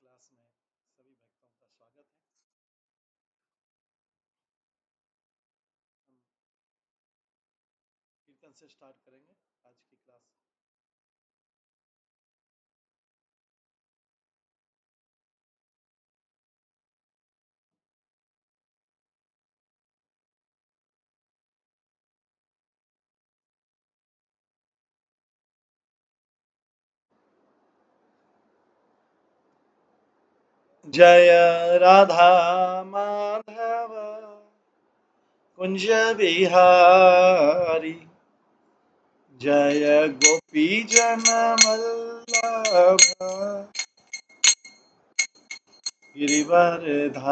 Class में सभी भक्तों का स्वागत है। हम कीर्तन से स्टार्ट करेंगे आज की क्लास। जय राधा माधव कुंज बिहारी, जय गोपी जन वल्लभ गिरिवरधारी,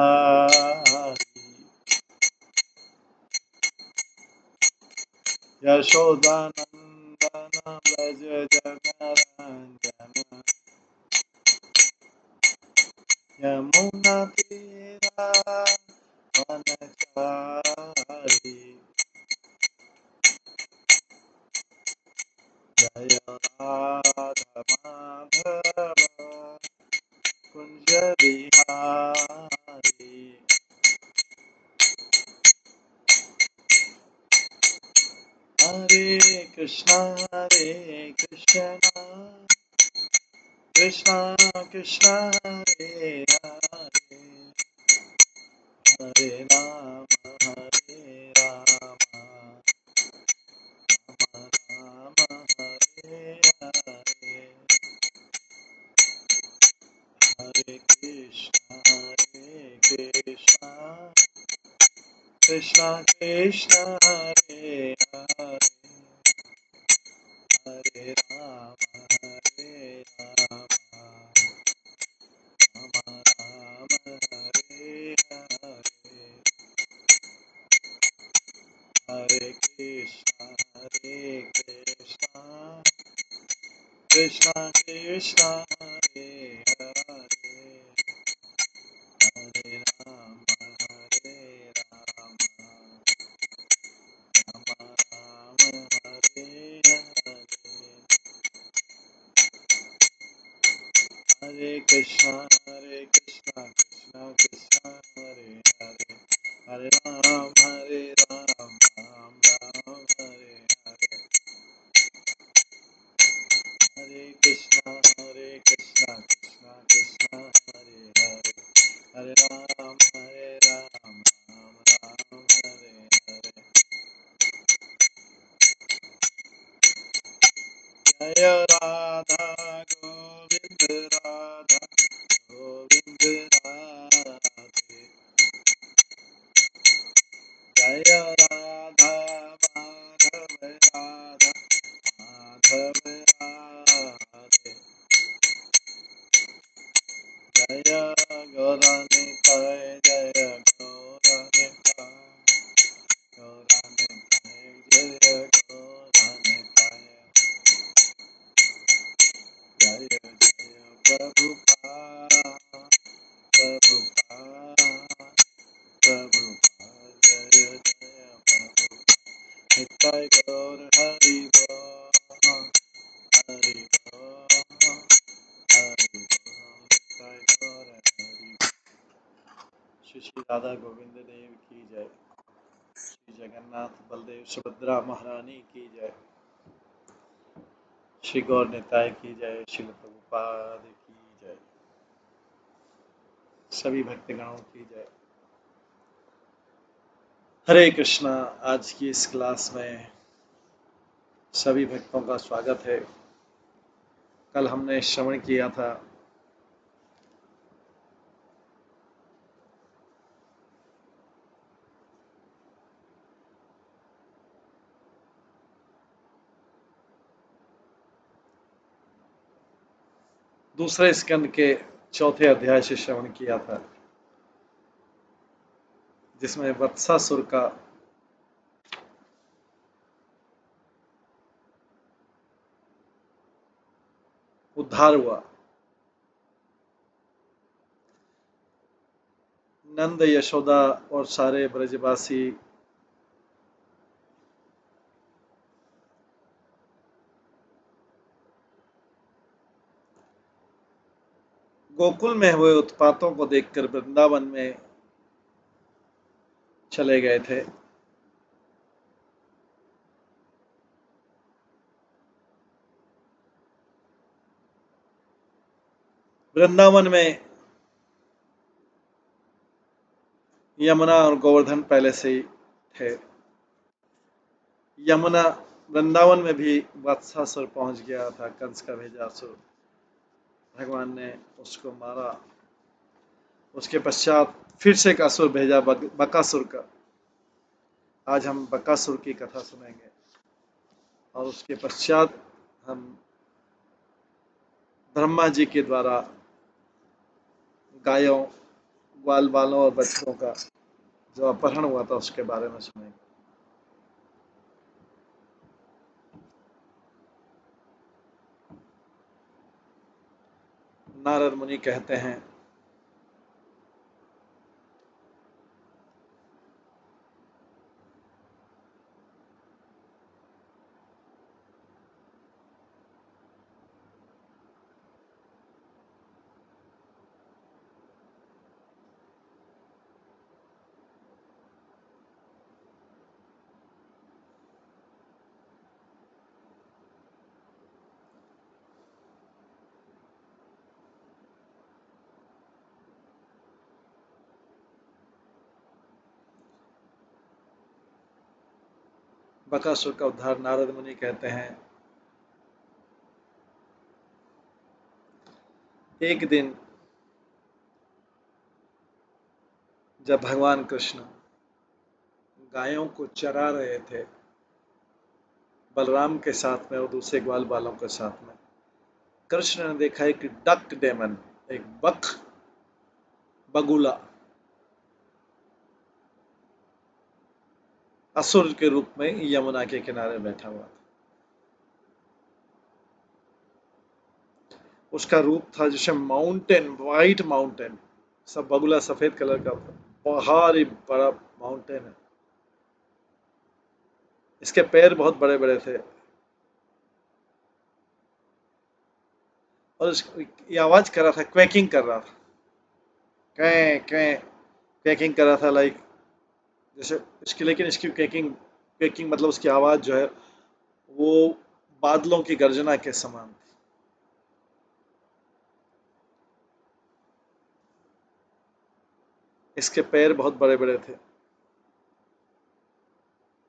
यशोदानंदन व्रज जनरंजन, यमुना तीरा वनचारी, जय राधा माधव कुंज बिहारी। हरे कृष्णा कृष्णा कृष्णा हरे हरे, हरे राम राम हरे हरे, हरे कृष्णा कृष्णा कृष्णा हरे हरे, हरे राम राम हरे हरे, हरे कृष्णा कृष्णा कृष्णा हरे हरे, हरे राम राम हरे हरे, हरे कृष्णा कृष्णा कृष्णा हरे हरे, हरे राम राम हरे हरे, हरे कृष्णा कृष्णा कृष्णा हरे हरे, हरे राम राम हरे हरे, जय राधा गोविंद राधा गोविंद राधे, जय राधा माधव राधा माधव राधे, जय गौरानिताय जय गौरानिताय, गौरानिताय जय गौरानिताय, जय जय प्रभुपाद प्रभुपाद प्रभुपाद, जय जय प्रभुपाद, निताय गौर हरि बोल, हरि बोल, हरि बोल, निताय गौर हरि बोल। श्री श्री राधा गोविंद देव की जय, श्री जगन्नाथ बलदेव सुभद्रा महारानी की जय, श्री गौर निताय की जय, श्रील प्रभुपाद की जय, सभी भक्तगणों की जय। हरे कृष्णा। आज की इस क्लास में सभी भक्तों का स्वागत है। कल हमने श्रवण किया था दूसरे स्कंद के चौथे अध्याय से श्रवण किया था, जिसमें वत्सासुर का उद्धार हुआ। नंद यशोदा और सारे ब्रजवासी गोकुल में हुए उत्पातों को देखकर वृंदावन में चले गए थे। वृंदावन में यमुना और गोवर्धन पहले से ही थे। यमुना वृंदावन में भी वत्सासुर पहुंच गया था, कंस का भेजा असुर। भगवान ने उसको मारा। उसके पश्चात फिर से एक असुर भेजा, बकासुर का। आज हम बकासुर की कथा सुनेंगे। और उसके पश्चात हम ब्रह्मा जी के द्वारा गायों, ग्वाल बालों और बछड़ों का जो अपहरण हुआ था उसके बारे में सुनेंगे। नारद मुनि कहते हैं, बकासुर का उद्धार नारद मुनि कहते हैं, एक दिन जब भगवान कृष्ण गायों को चरा रहे थे बलराम के साथ में और दूसरे ग्वाल बालों के साथ में, कृष्ण ने देखा एक डक डेमन, एक बगुला असुर के रूप में यमुना के किनारे बैठा हुआ था। उसका रूप था जैसे माउंटेन, व्हाइट माउंटेन, सब बगुला सफेद कलर का था, भारी बड़ा माउंटेन है। इसके पैर बहुत बड़े बड़े थे और ये आवाज कर रहा था, क्वैकिंग कर रहा था, क्वै क्वै क्वैकिंग कर रहा था, लाइक जैसे इसकी, लेकिन इसकी क्वैकिंग क्वैकिंग मतलब उसकी आवाज जो है वो बादलों की गर्जना के समान थी। इसके पैर बहुत बड़े बड़े थे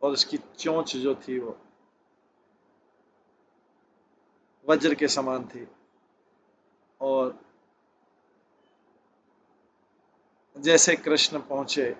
और इसकी चोंच जो थी वो वज्र के समान थी। और जैसे कृष्ण पहुंचे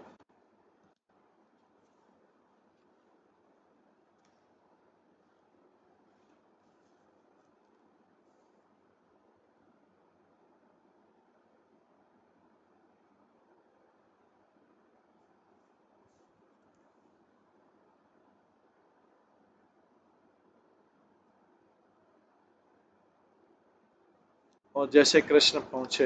और जैसे कृष्ण पहुंचे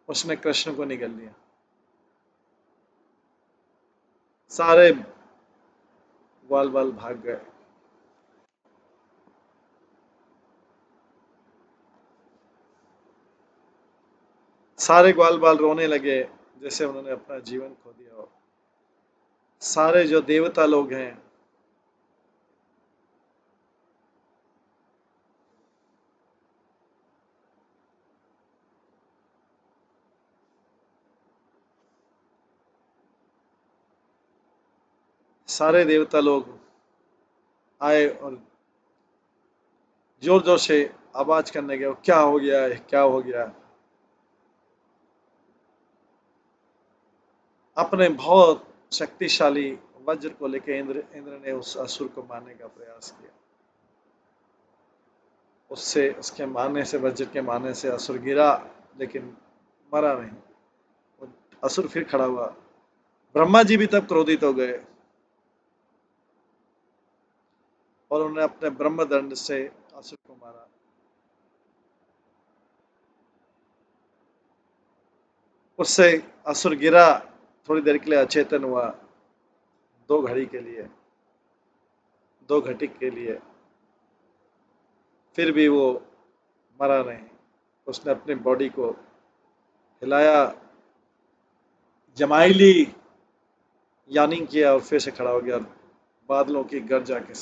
उसने कृष्ण को निगल लिया। सारे ग्वाल बाल भाग गए। सारे ग्वाल बाल रोने लगे जैसे उन्होंने अपना जीवन खो दिया हो। सारे जो देवता लोग हैं, सारे देवता लोग आए और जोर जोर से आवाज करने गए, क्या हो गया है, क्या हो गया। अपने बहुत शक्तिशाली वज्र को लेकर इंद्र ने उस असुर को मारने का प्रयास किया। उससे उसके मारने से, वज्र के मारने से असुर गिरा, लेकिन मरा नहीं। वो असुर फिर खड़ा हुआ। ब्रह्मा जी भी तब क्रोधित हो गए और उन्होंने अपने ब्रह्मदंड से असुर को मारा। उससे असुर गिरा थोड़ी देर के लिए अचेतन हुआ, 2 घड़ी के लिए, 2 घटिक के लिए, फिर भी वो मरा नहीं। उसने अपनी बॉडी को हिलाया, जमाईली यानी किया और फिर से खड़ा हो गया। बादलों की गर्जना के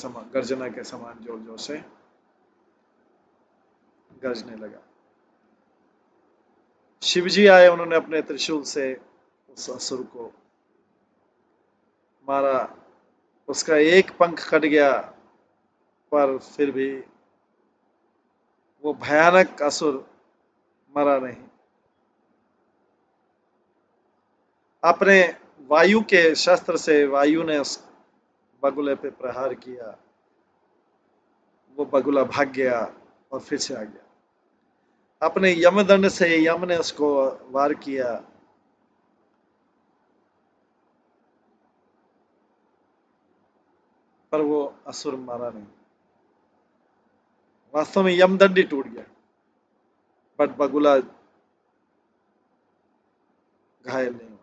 समान जोर जोर से गरजने लगा। शिवजी आए, उन्होंने अपने त्रिशूल से उस असुर को मारा। उसका एक पंख कट गया, पर फिर भी वो भयानक असुर मरा नहीं। अपने वायु के शस्त्र से वायु ने उस बगुले पे प्रहार किया। वो बगुला भाग गया और फिर से आ गया। अपने यमदंड से यम ने उसको वार किया। पर वो असुर मारा नहीं। वास्तव में यमदंड ही टूट गया, बट बगुला घायल नहीं हुआ।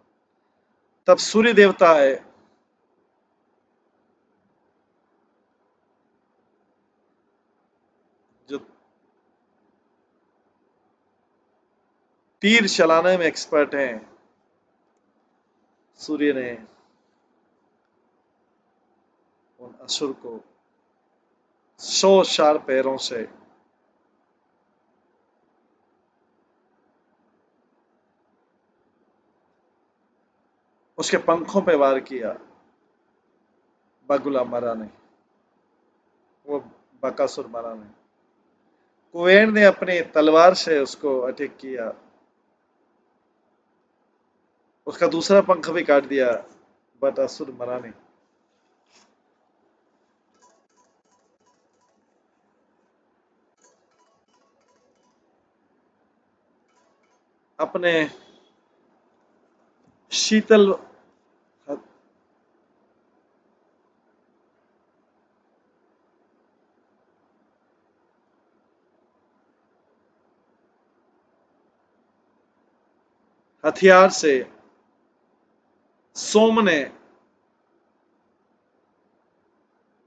तब सूर्य देवता आए, जो तीर चलाने में एक्सपर्ट हैं। सूर्य ने उन असुर को 100 शार्प पैरों से उसके पंखों पे वार किया। बगुला मरा नहीं, वो बकासुर मरा नहीं। कुबेर ने अपनी तलवार से उसको अटैक किया, उसका दूसरा पंख भी काट दिया, बट असुर मरा नहीं। अपने शीतल हथियार से सोम ने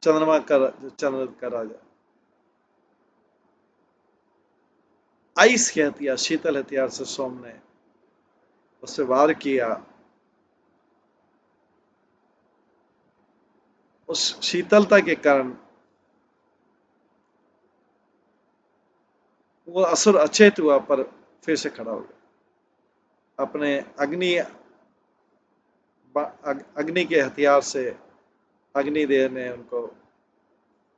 चंद्र का राजा आइस के हथियार, शीतल हथियार से सोम ने उससे वार किया। उस शीतलता के कारण वो असुर अचेत हुआ, पर फिर से खड़ा हो गया। अपने अग्नि के हथियार से अग्निदेव ने उनको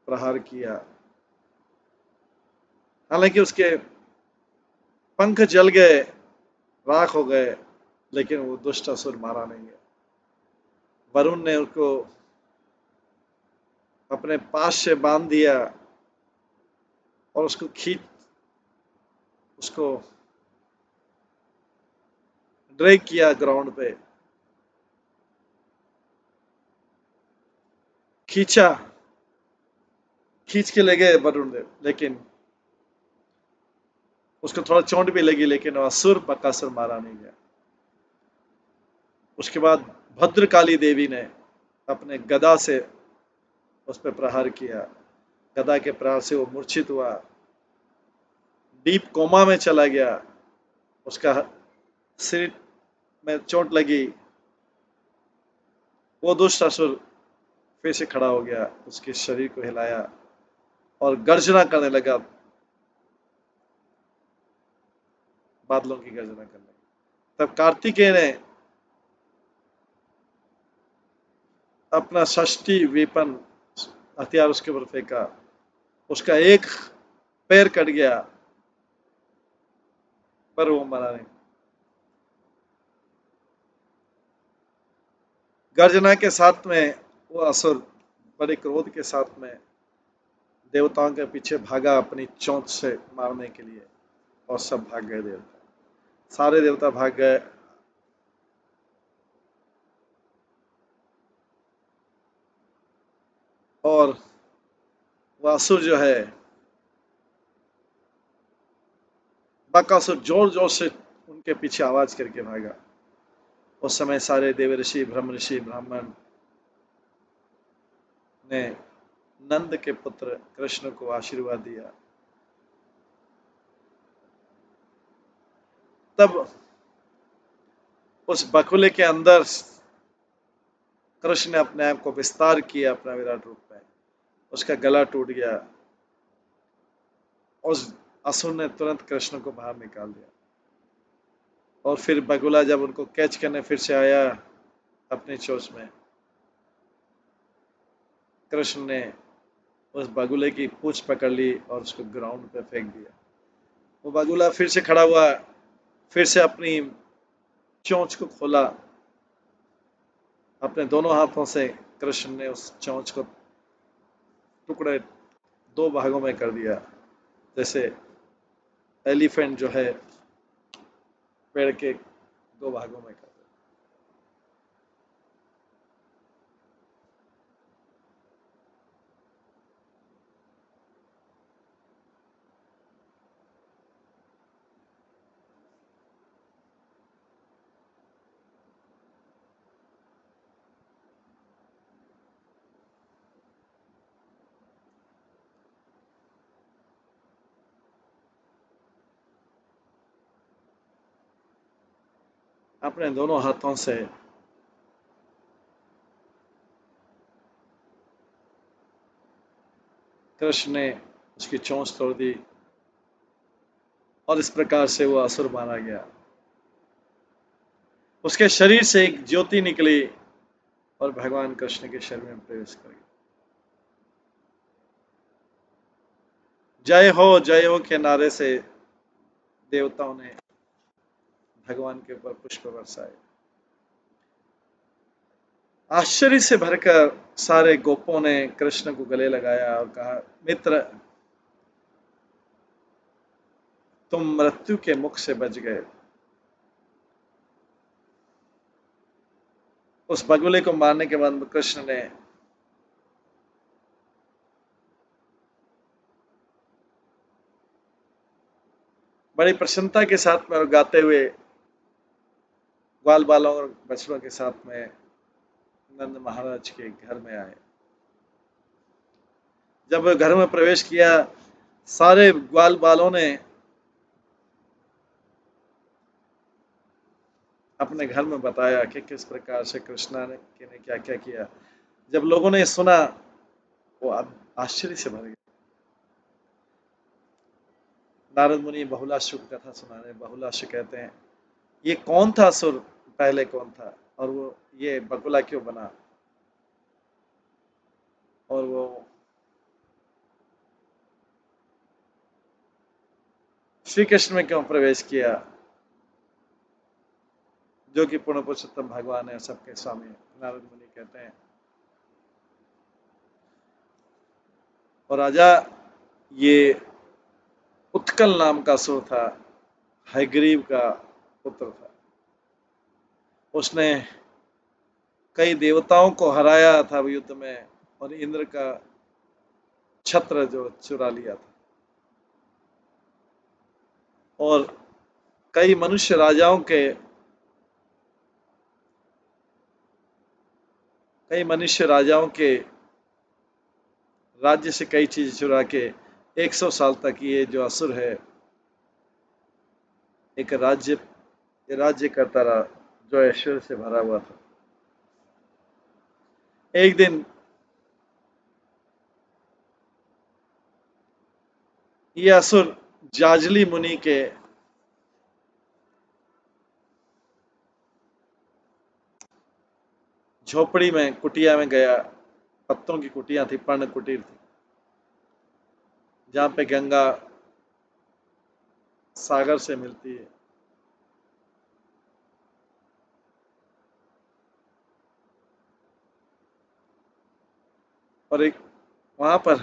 प्रहार किया। हालांकि उसके पंख जल गए, राख हो गए, लेकिन वो दुष्ट असुर मारा नहीं गया। वरुण ने उसको अपने पास से बांध दिया और उसको ड्रैग किया ग्राउंड पे, खींचा, खींच के ले गए वरुण देव, लेकिन उसको थोड़ा चोट भी लगी, लेकिन असुर बकासुर मारा नहीं गया। उसके बाद भद्रकाली देवी ने अपने गदा से उस पर प्रहार किया। गदा के प्रहार से वो मूर्छित हुआ, डीप कोमा में चला गया। उसका सिर में चोट लगी। वो दुष्ट असुर फिर से खड़ा हो गया, उसके शरीर को हिलाया और गर्जना करने लगा, बादलों की गर्जना करने लगा। तब कार्तिकेय ने अपना षष्ठी वेपन हथियार उसके ऊपर फेंका। उसका एक पैर कट गया, पर वो मरा नहीं। गर्जना के साथ में वो असुर बड़े क्रोध के साथ में देवताओं के पीछे भागा अपनी चोंच से मारने के लिए, और सब भाग गए। देवता, सारे देवता भाग गए। और वह असुर जो है, बकासुर जोर जोर से उनके पीछे आवाज करके भागा। उस समय सारे देव ऋषि ब्राह्मण ने नंद के पुत्र कृष्ण को आशीर्वाद दिया। तब उस बकुले के अंदर कृष्ण ने अपने आप को विस्तार किया अपना विराट रूप में। उसका गला टूट गया। उस असुर ने तुरंत कृष्ण को बाहर निकाल दिया। और फिर बगुला जब उनको कैच करने फिर से आया अपनी चोंच में, कृष्ण ने उस बगुले की पूंछ पकड़ ली और उसको ग्राउंड पे फेंक दिया। वो बगुला फिर से खड़ा हुआ, फिर से अपनी चोंच को खोला। अपने दोनों हाथों से कृष्ण ने उस चोंच को टुकड़े 2 भागों में कर दिया, जैसे एलिफेंट जो है पेड़ के 2 भागों में कर दिया। अपने दोनों हाथों से कृष्ण ने उसकी चोंच तोड़ दी और इस प्रकार से वो असुर मारा गया। उसके शरीर से एक ज्योति निकली और भगवान कृष्ण के शरीर में प्रवेश कर गई। जय हो के नारे से देवताओं ने भगवान के ऊपर पुष्प बरसाए। आश्चर्य से भरकर सारे गोपों ने कृष्ण को गले लगाया और कहा, मित्र, तुम मृत्यु के मुख से बच गए। उस बगुले को मारने के बाद कृष्ण ने बड़ी प्रसन्नता के साथ में और गाते हुए ग्वाल बालों और बछड़ों के साथ में नंद महाराज के घर में आए। जब घर में प्रवेश किया, सारे ग्वाल बालों ने अपने घर में बताया कि किस प्रकार से कृष्णा ने क्या क्या किया। जब लोगों ने सुना, वो आश्चर्य से भर गए। नारद मुनि बहुलाश्व की कथा सुनाने, बहुलाश्व कहते हैं, ये कौन था असुर, पहले कौन था, और वो ये बगुला क्यों बना, और वो श्री कृष्ण में क्यों प्रवेश किया, जो कि पूर्ण पुरुषोत्तम भगवान है, सबके स्वामी। नारद मुनि कहते हैं, और राजा, ये उत्कल नाम का असुर था, हयग्रीव का पुत्र था। उसने कई देवताओं को हराया था युद्ध में, और इंद्र का छत्र जो चुरा लिया था, और कई मनुष्य राजाओं के राज्य से कई चीज चुरा के 100 साल तक ये जो असुर है एक राज्य करता रहा, जो ऐश्वर्य से भरा हुआ था। एक दिन ये असुर जाजली मुनि के झोपड़ी में, कुटिया में गया। पत्तों की कुटिया थी, पर्ण कुटीर थी, जहाँ पे गंगा सागर से मिलती है। और एक वहां पर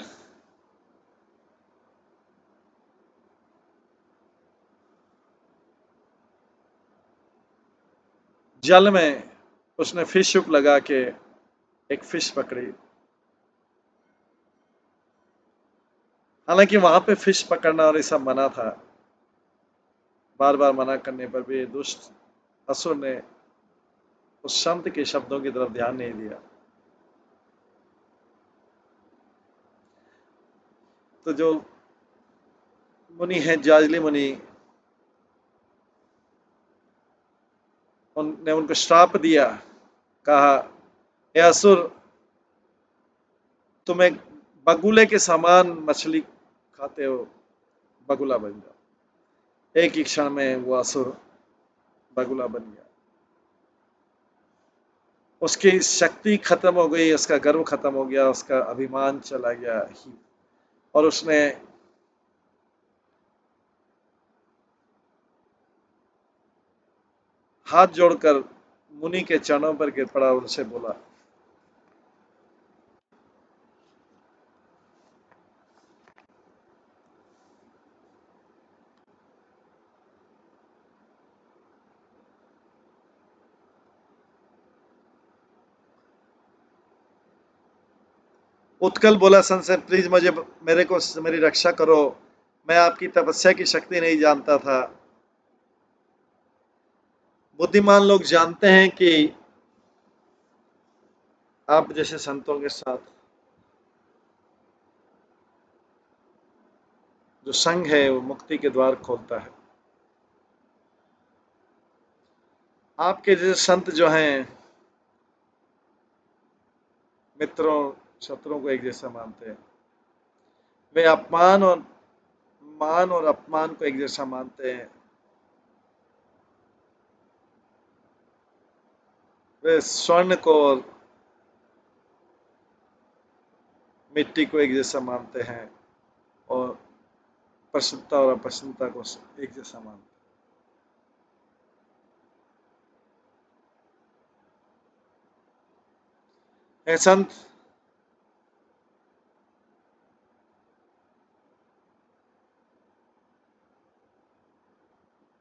जल में उसने फिश हुक लगा के एक फिश पकड़ी। हालांकि वहां पे फिश पकड़ना और ये सब मना था। बार बार मना करने पर भी दुष्ट असुर ने उस संत के शब्दों की तरफ ध्यान नहीं दिया। तो जो मुनि है जाजली मुनि, उनने उनको श्राप दिया, कहा हे असुर, तुम एक बगुले के समान मछली खाते हो, बगुला बन जाओ। एक ही क्षण में वो असुर बगुला बन गया। उसकी शक्ति खत्म हो गई, उसका गर्व खत्म हो गया, उसका अभिमान चला गया ही, और उसने हाथ जोड़कर मुनि के चरणों पर गिर पड़ा, उनसे बोला, उत्कल बोला, संत से प्लीज मुझे, मेरे को मेरी रक्षा करो, मैं आपकी तपस्या की शक्ति नहीं जानता था। बुद्धिमान लोग जानते हैं कि आप जैसे संतों के साथ जो संग है वो मुक्ति के द्वार खोलता है। आपके जैसे संत जो हैं मित्रों शत्रुओं को एक जैसा मानते हैं, वे मान और अपमान को एक जैसा मानते हैं, वे स्वर्ण को और मिट्टी को एक जैसा मानते हैं, और प्रसन्नता और अप्रसन्नता को एक जैसा मानते हैं। संत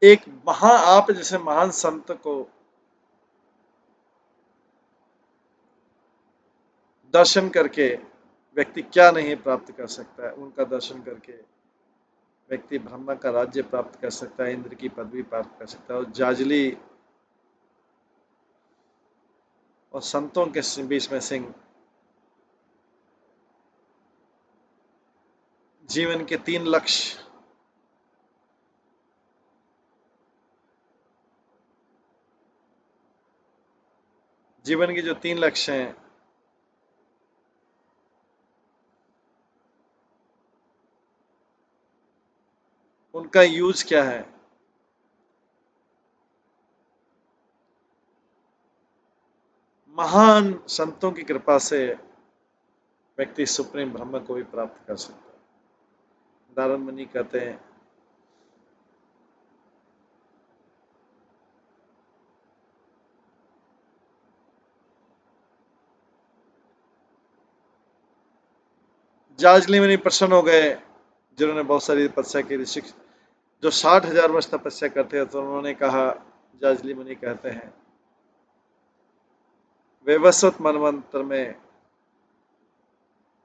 एक आप जैसे महान संत को दर्शन करके व्यक्ति क्या नहीं प्राप्त कर सकता है। उनका दर्शन करके व्यक्ति ब्रह्मा का राज्य प्राप्त कर सकता है, इंद्र की पदवी प्राप्त कर सकता है। और जाजली और संतों के बीच में सिंह जीवन के 3 लक्ष्य, जीवन के जो 3 लक्ष्य हैं, उनका यूज क्या है। महान संतों की कृपा से व्यक्ति सुप्रीम ब्रह्म को भी प्राप्त कर सकता है। नारद मुनि कहते हैं, जाजली मुनि प्रसन्न हो गए, जिन्होंने बहुत सारी तपस्या की। ऋषि जो 60,000 वर्ष तपस्या करते हैं, तो उन्होंने कहा, जाजली मुनि कहते हैं, वैवस्वत मनवंतर में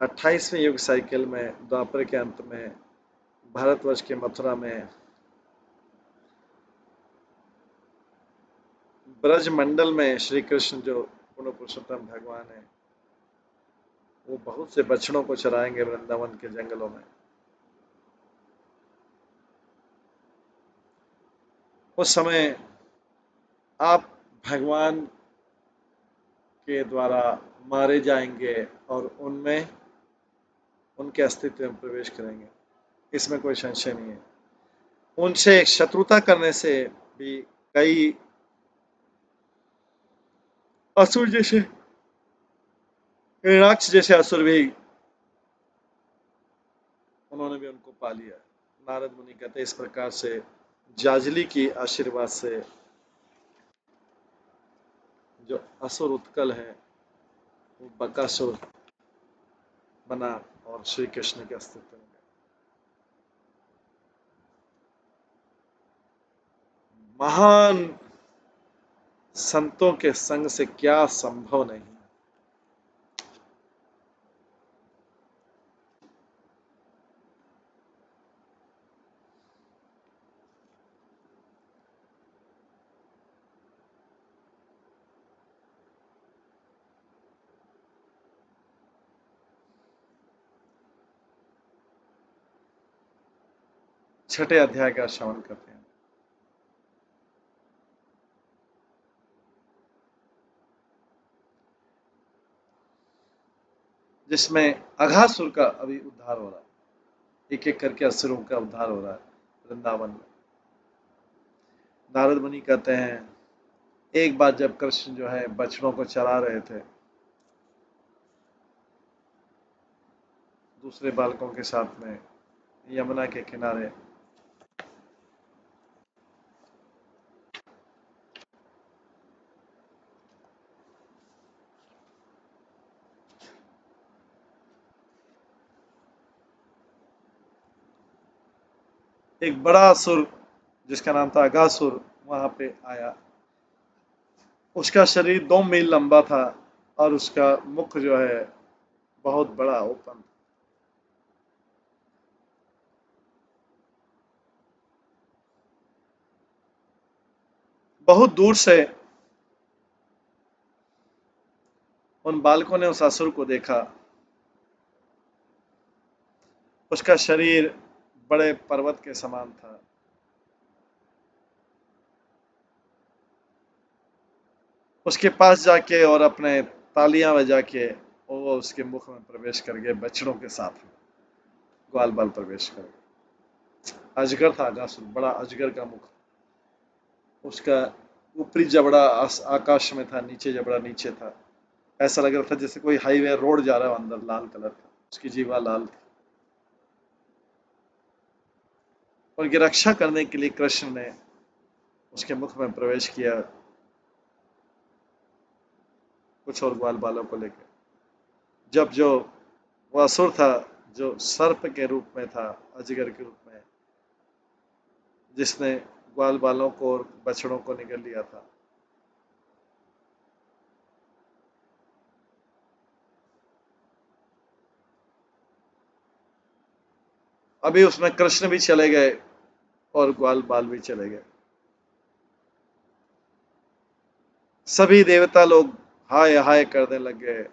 28वें युग साइकिल में द्वापर के अंत में भारतवर्ष के मथुरा में ब्रज मंडल में श्री कृष्ण जो पूर्ण पुरुषोत्तम भगवान है, वो बहुत से बछड़ों को चराएंगे वृंदावन के जंगलों में। उस समय आप भगवान के द्वारा मारे जाएंगे और उनमें उनके अस्तित्व में प्रवेश करेंगे, इसमें कोई संशय नहीं है। उनसे शत्रुता करने से भी कई असुर जैसे राक्ष जैसे असुर भी, उन्होंने भी उनको पा लिया। नारद मुनि कहते इस प्रकार से जाजली की आशीर्वाद से जो असुर उत्कल है वो बकासुर बना और श्री कृष्ण के अस्तित्व में गया। महान संतों के संग से क्या संभव नहीं। छठे अध्याय का श्रवण करते हैं। जिसमें अघासुर का अभी उद्धार हो रहा है, एक एक करके असुरों का उद्धार हो रहा है वृंदावन में। नारद मुनि कहते हैं एक बार जब कृष्ण जो है बछड़ों को चरा रहे थे दूसरे बालकों के साथ में यमुना के किनारे, एक बड़ा असुर जिसका नाम था अघासुर वहां पे आया। उसका शरीर 2 मील लंबा था और उसका मुख जो है बहुत बड़ा ओपन। बहुत दूर से उन बालकों ने उस असुर को देखा। उसका शरीर बड़े पर्वत के समान था। उसके पास जाके और अपने तालियां बजा के वो उसके मुख में प्रवेश कर गए, बछड़ों के साथ में ग्वाल बाल प्रवेश कर गए। अजगर था अगासुर, बड़ा अजगर का मुख। उसका ऊपरी जबड़ा आकाश में था, नीचे जबड़ा नीचे था। ऐसा लग रहा था जैसे कोई हाईवे रोड जा रहा है, अंदर लाल कलर का उसकी जीवा लाल थी। और की रक्षा करने के लिए कृष्ण ने उसके मुख में प्रवेश किया कुछ और ग्वाल बालों को लेकर। जब जो वो असुर था जो सर्प के रूप में था, अजगर के रूप में, जिसने ग्वाल बालों को और बछड़ों को निगल लिया था, अभी उसमें कृष्ण भी चले गए और ग्वाल बाल भी चले गए। सभी देवता लोग हाय हाय करने लग गए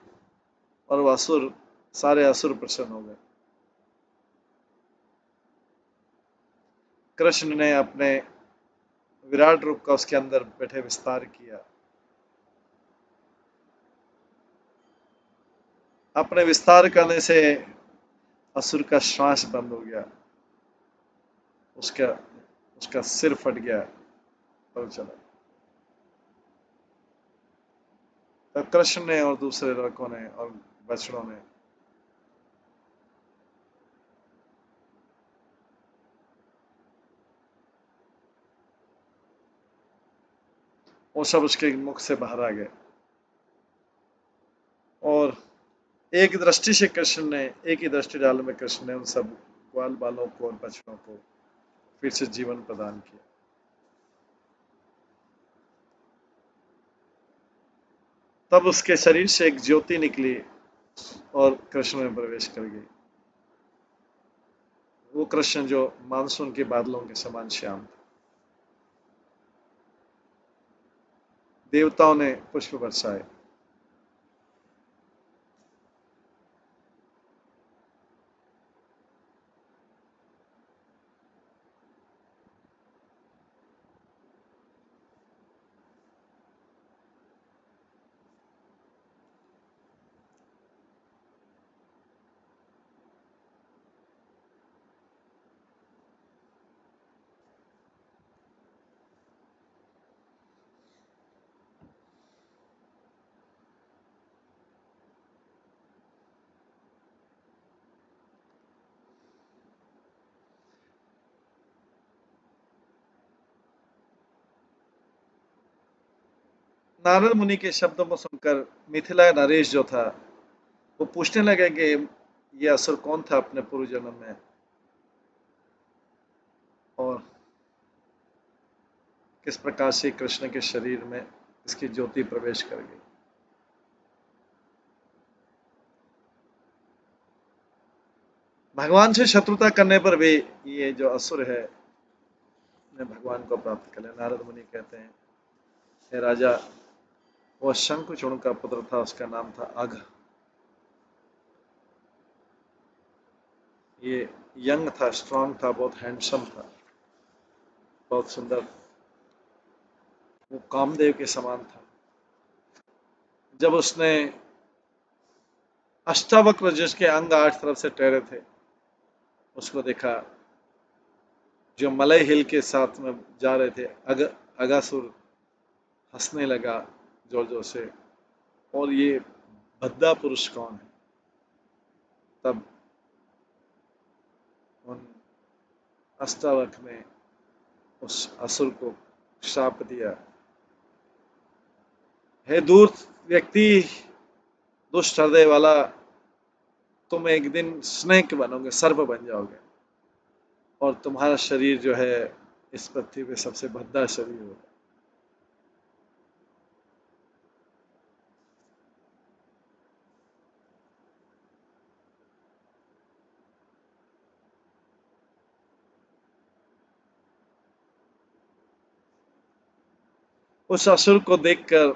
और वो असुर, सारे असुर प्रसन्न हो गए। कृष्ण ने अपने विराट रूप का उसके अंदर बैठे विस्तार किया। अपने विस्तार करने से असुर का श्वास बंद हो गया, उसका उसका सिर फट गया और चला। तब कृष्ण ने और दूसरे लड़कों ने और बछड़ों ने वो सब उसके मुख से बाहर आ गए। और एक दृष्टि से कृष्ण ने, एक ही दृष्टि डाल में कृष्ण ने उन सब ग्वाल बालों को और बछड़ों को फिर से जीवन प्रदान किया। तब उसके शरीर से एक ज्योति निकली और कृष्ण में प्रवेश कर गई। वो कृष्ण जो मानसून के बादलों के समान श्याम था। देवताओं ने पुष्प बरसाए। नारद मुनि के शब्दों को सुनकर मिथिला नरेश जो था वो पूछने लगे कि ये असुर कौन था अपने पूर्व जन्म में और किस प्रकार से कृष्ण के शरीर में इसकी ज्योति प्रवेश कर गई। भगवान से शत्रुता करने पर भी ये जो असुर है ने भगवान को प्राप्त कर लिया। नारद मुनि कहते हैं हे राजा, वो शंखचूर्ण का पुत्र था, उसका नाम था अघ। ये यंग था, स्ट्रांग था, बहुत हैंडसम था, बहुत सुंदर, वो कामदेव के समान था। जब उसने अष्टावक्र जिसके अंग 8 तरफ से टेढ़े थे उसको देखा, जो मलय हिल के साथ में जा रहे थे, अगासुर हंसने लगा जोर जोर से, और ये भद्दा पुरुष कौन है। तब उन अष्टावक्र ने उस असुर को श्राप दिया, हे दूर व्यक्ति, दुष्ट हृदय वाला, तुम एक दिन स्नेक बनोगे, सर्प बन जाओगे, और तुम्हारा शरीर जो है इस पृथ्वी पे सबसे भद्दा शरीर होगा। उस असुर को देखकर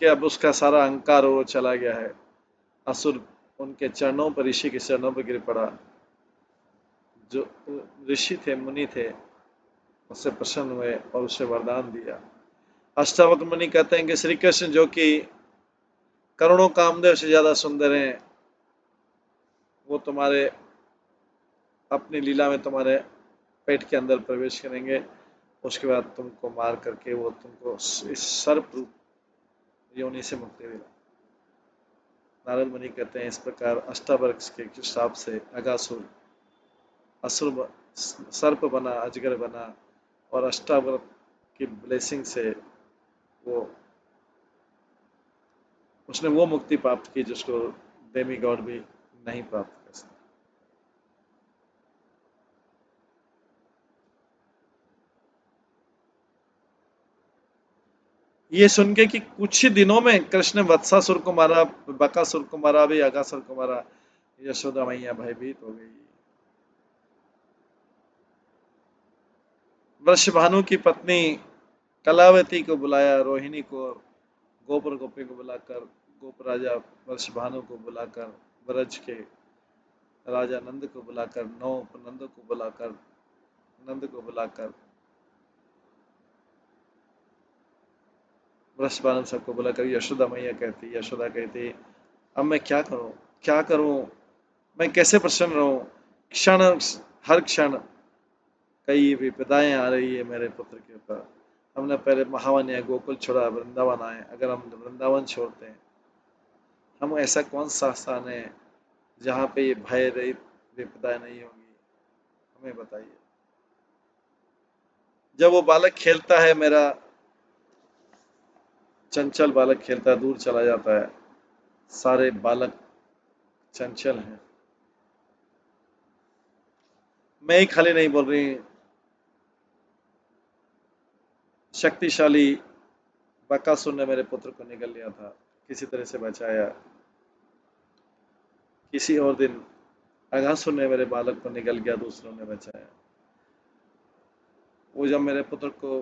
कि अब उसका सारा अहंकार वो चला गया है, असुर उनके चरणों पर, ऋषि के चरणों पर गिर पड़ा। जो ऋषि थे, मुनि थे, उससे प्रसन्न हुए और उसे वरदान दिया। अष्टावक्र मुनि कहते हैं कि श्री कृष्ण जो कि करोड़ों कामदेव से ज्यादा सुंदर हैं, वो तुम्हारे अपनी लीला में तुम्हारे पेट के अंदर प्रवेश करेंगे, उसके बाद तुमको मार करके वो तुमको इस सर्प रूप योनि से मुक्ति देगा। नारद मुनि कहते हैं इस प्रकार अष्टावक्र के श्राप से अगासुर असुर सर्प बना, अजगर बना, और अष्टावक्र की ब्लेसिंग से वो उसने वो मुक्ति प्राप्त की जिसको डेमी गॉड भी नहीं प्राप्त कर सकता। ये सुन के कि कुछ ही दिनों में कृष्ण ने वत्सासुर को मारा, बकासुर को मारा, भी अगासुर को मारा, यशोदा मैया भयभीत हो गई। वृषभानु की पत्नी कलावती को बुलाया, रोहिणी को, गोपर गोपी को बुलाकर, गोप राजा वृषभानु को बुलाकर, ब्रज के राजा नंद को बुलाकर, नौ नंद को बुलाकर, नंद को बुलाकर, वृषभानु सबको बुलाकर यशोदा मैया कहती, यशोदा कहती, अब मैं क्या करूं, क्या करूं, मैं कैसे प्रसन्न रहूं, क्षण, हर क्षण कई विपदाएं आ रही है मेरे पुत्र के ऊपर। हमने पहले महावन या गोकुल छोड़ा, वृंदावन आए, अगर हम वृंदावन छोड़ते हैं, हम ऐसा कौन सा स्थान है जहाँ पे ये भय रहित विपदाएं नहीं होंगी, हमें बताइए। जब वो बालक खेलता है, मेरा चंचल बालक खेलता है, दूर चला जाता है, सारे बालक चंचल हैं। मैं ही खाली नहीं बोल रही, शक्तिशाली बकासुर ने मेरे पुत्र को निगल लिया था, किसी तरह से बचाया। किसी और दिन अघासुर ने मेरे बालक को निगल गया, दूसरों ने बचाया। वो जब मेरे पुत्र को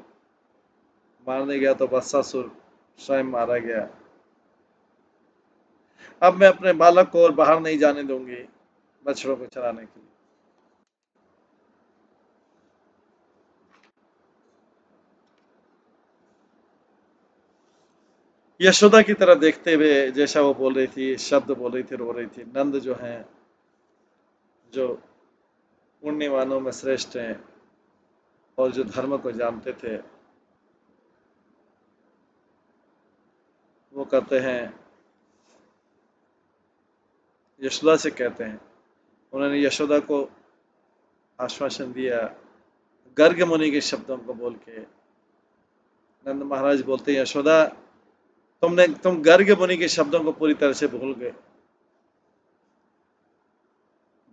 मारने गया तो वत्सासुर स्वयं मारा गया। अब मैं अपने बालक को और बाहर नहीं जाने दूंगी बछड़ों को चराने के लिए। यशोदा की तरफ देखते हुए जैसा वो बोल रही थी, शब्द बोल रही थी, रो रही थी, नंद जो हैं, जो पुण्यवानों में श्रेष्ठ हैं और जो धर्म को जानते थे, वो कहते हैं, यशोदा से कहते हैं, उन्होंने यशोदा को आश्वासन दिया गर्ग मुनि के शब्दों को बोल के। नंद महाराज बोलते हैं, यशोदा, तुम गर्ग मुनि के शब्दों को पूरी तरह से भूल गए।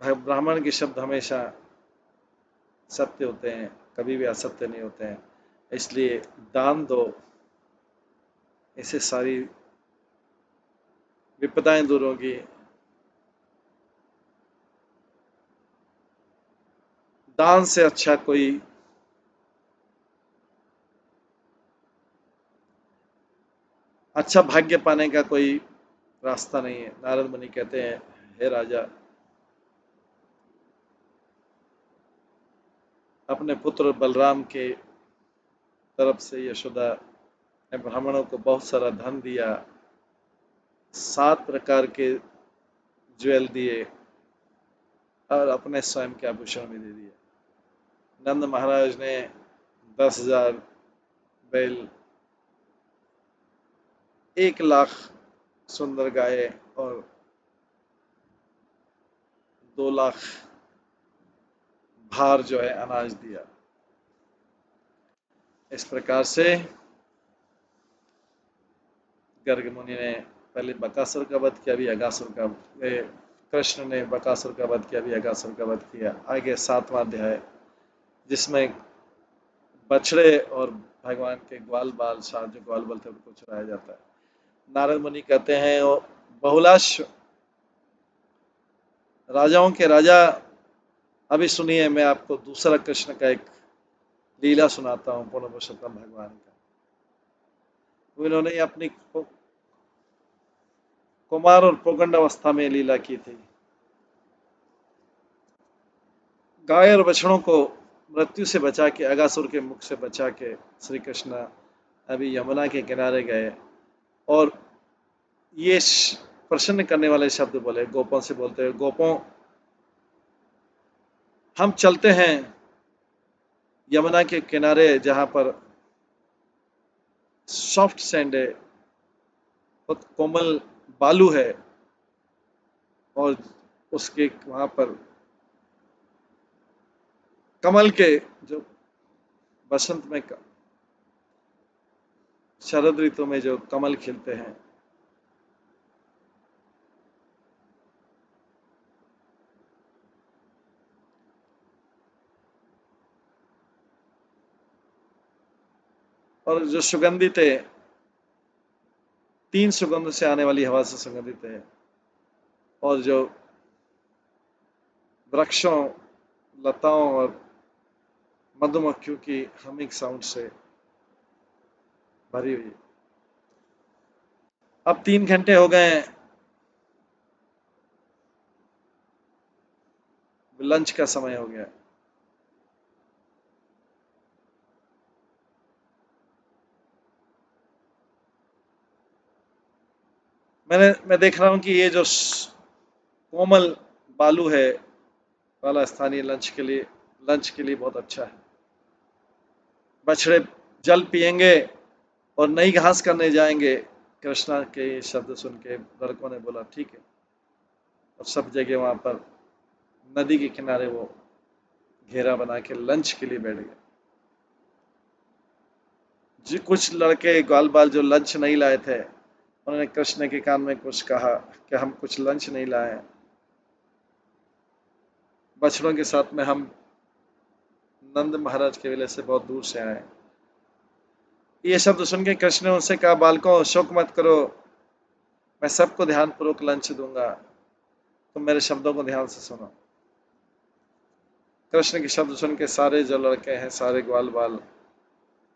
ब्राह्मण के शब्द हमेशा सत्य होते हैं, कभी भी असत्य नहीं होते हैं, इसलिए दान दो, इससे सारी विपदाएं दूर होगी। दान से अच्छा कोई अच्छा भाग्य पाने का कोई रास्ता नहीं है। नारद मुनि कहते हैं, हे राजा, अपने पुत्र बलराम के तरफ से यशोदा ने ब्राह्मणों को बहुत सारा धन दिया, 7 प्रकार के ज्वेल दिए और अपने स्वयं के आभूषण भी दे दिए। नंद महाराज ने 10,000 बैल, 1,00,000 सुंदर गाय और 2,00,000 भार जो है अनाज दिया। इस प्रकार से गर्ग मुनि ने पहले बकासुर का वध किया, अभी अगासुर का, कृष्ण ने बकासुर का वध किया, अभी अगासुर का वध किया। आगे 7वां अध्याय जिसमें बछड़े और भगवान के ग्वाल बाल, साथ जो ग्वाल बाल थे उनको चुराया जाता है। नारद मुनि कहते हैं, बहुलाश राजाओं के राजा, अभी सुनिए, मैं आपको दूसरा कृष्ण का एक लीला सुनाता हूँ, पूर्ण पुरुषोत्तम भगवान का। इन्होंने अपनी कुमार और प्रौगंड अवस्था में लीला की थी। गाय और बछड़ों को मृत्यु से बचा के, अगासुर के मुख से बचा के श्री कृष्ण अभी यमुना के किनारे गए और ये प्रसन्न करने वाले शब्द बोले। गोपों से बोलते हैं, गोपों, हम चलते हैं यमुना के किनारे जहां पर सॉफ्ट सैंड है, बहुत कोमल बालू है और उसके वहां पर कमल के जो बसंत में, शरद ऋतु में जो कमल खिलते हैं, और जो सुगंधित है, 3 सुगंध से आने वाली हवा से सुगंधित है, और जो वृक्षों, लताओं और मधुमक्खियों की हमिंग साउंड से भरी हुई। अब 3 घंटे हो गए हैं, लंच का समय हो गया। मैं देख रहा हूं कि ये जो कोमल बालू है वाला स्थानीय लंच के लिए बहुत अच्छा है। बछड़े जल पिएंगे और नई घास करने जाएंगे। कृष्णा के शब्द सुन के लड़कों ने बोला ठीक है, और सब जगह वहां पर नदी के किनारे वो घेरा बना के लंच के लिए बैठ गए। जी, कुछ लड़के ग्वाल बाल जो लंच नहीं लाए थे, उन्होंने कृष्ण के कान में कुछ कहा कि हम कुछ लंच नहीं लाए, बछड़ों के साथ में हम नंद महाराज के विले से बहुत दूर से आए। ये शब्द सुन के कृष्ण ने उनसे कहा, बालकों, शोक मत करो, मैं सबको ध्यानपूर्वक लंच दूंगा, तुम मेरे शब्दों को ध्यान से सुनो। कृष्ण के शब्द सुन के सारे जो लड़के हैं, सारे ग्वाल बाल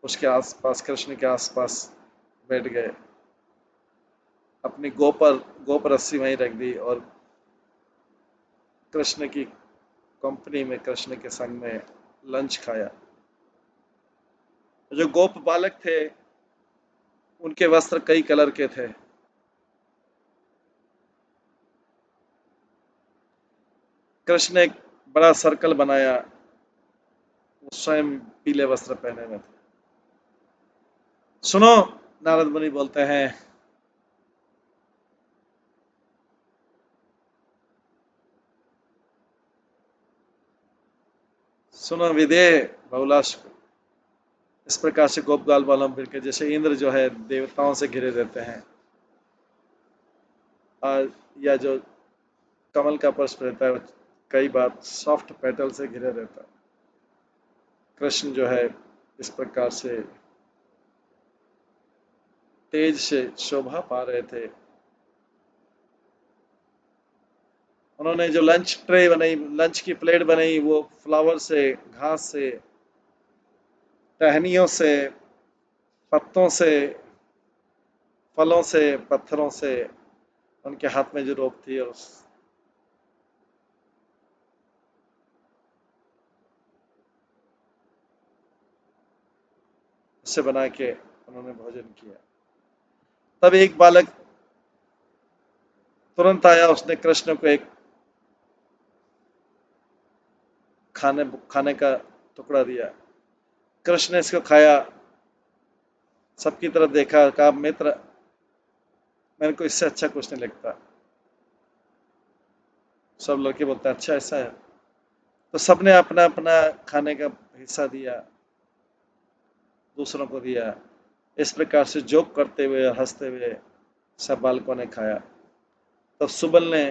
उसके आसपास, कृष्ण के आसपास बैठ गए, अपनी गोप रस्सी वहीं रख दी और कृष्ण की कंपनी में, कृष्ण के संग में लंच खाया। जो गोप बालक थे उनके वस्त्र कई कलर के थे। कृष्ण ने एक बड़ा सर्कल बनाया, वो स्वयं पीले वस्त्र पहने हुए थे। सुनो, नारद मुनि बोलते हैं, सुनो विदेह बहुलाश, इस प्रकार से गोप गाल वालों मिलकर, जैसे इंद्र जो है देवताओं से घिरे रहते हैं, और या जो कमल का पुष्प रहता है कई बार सॉफ्ट पेटल से घिरे रहता है, कृष्ण जो है इस प्रकार से तेज से शोभा पा रहे थे। उन्होंने जो लंच ट्रे बनाई, लंच की प्लेट बनाई, वो फ्लावर से, घास से, टहनियों से, पत्तों से, फलों से, पत्थरों से उनके हाथ में जो रोप थी और उससे बना के उन्होंने भोजन किया। तब एक बालक तुरंत आया, उसने कृष्ण को एक खाने खाने का टुकड़ा दिया। कृष्ण ने इसको खाया, सबकी तरफ देखा, कहा मित्र मेरे को इससे अच्छा कुछ नहीं लगता। सब लड़के बोलते हैं अच्छा ऐसा है। तो सबने अपना अपना खाने का हिस्सा दिया, दूसरों को दिया। इस प्रकार से जोक करते हुए हंसते हुए सब बालकों ने खाया। तब सुबल ने